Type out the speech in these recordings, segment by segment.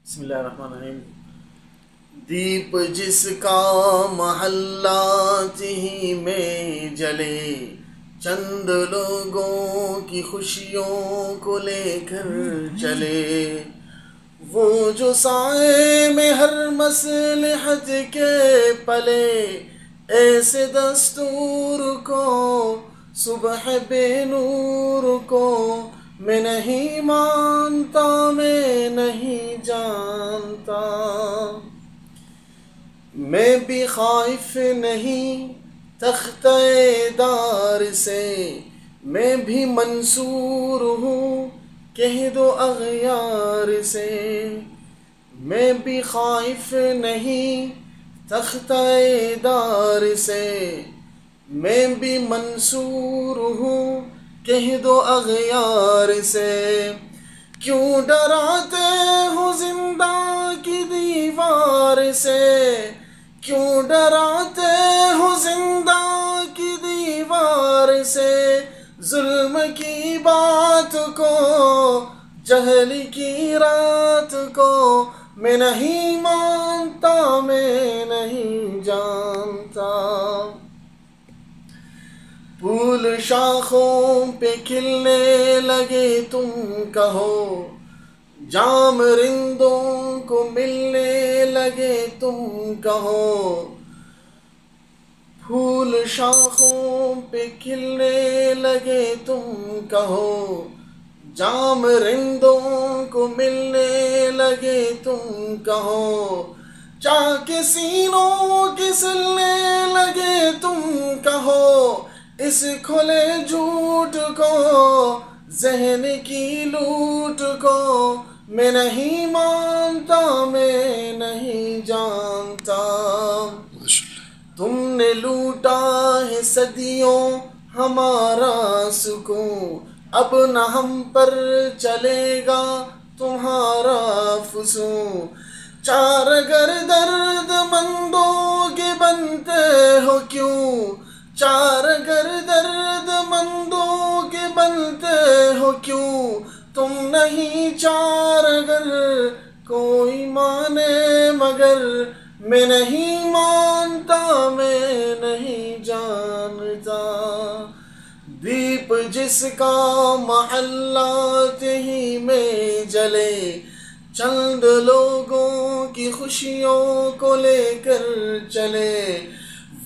بسم اللہ الرحمن الرحیم۔ دیپ جس کا محلات ہی میں جلے، چند لوگوں کی خوشیوں کو لے کر چلے، وہ جو سائے میں ہر مصلحت کے پلے، ایسے دستور کو صبح بے نور کو میں نہیں مانتا، میں نہیں جانتا۔ میں بھی خائف نہیں تختہ دار سے، میں بھی منصور ہوں کہہ دو اغیار سے۔ میں بھی خائف نہیں تختہ دار سے، میں بھی منصور ہوں کہہ دو اغیار سے۔ کیوں ڈراتے ہو زندہ کی دیوار سے، کیوں ڈراتے ہو زندہ کی دیوار سے؟ ظلم کی بات کو، جہل کی رات کو میں نہیں مانتا، میں نہیں جانتا۔ پھول شاخوں پہ کھلنے لگے تم کہو، جام رندوں کو ملنے لگے تم کہو۔ پھول شاخوں پہ کھلنے لگے تم کہو، جام رندوں کو ملنے لگے تم کہو۔ چاک سینوں کے سلنے لگے تم کہو، اس کھلے جھوٹ کو، ذہن کی لوٹ کو میں نہیں مانتا، میں نہیں جانتا۔ تم نے لوٹا ہے صدیوں ہمارا سکون، اب نہ ہم پر چلے گا تمہارا فسون۔ چار اگر درد مندوں کے بنتے ہو کیوں، چار اگر درد مندوں کے بنتے ہو کیوں، تم نہیں چار اگر کوئی مانے مگر میں نہیں مانتا، میں نہیں جانتا۔ دیپ جس کا محلات ہی میں جلے، چند لوگوں کی خوشیوں کو لے کر چلے،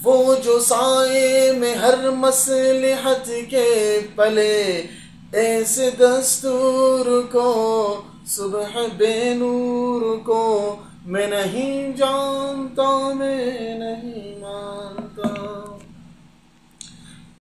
وہ جو سائے میں ہر مصلحت کے پلے، ایسے دستور کو صبح بے نور کو میں نہیں جانتا، میں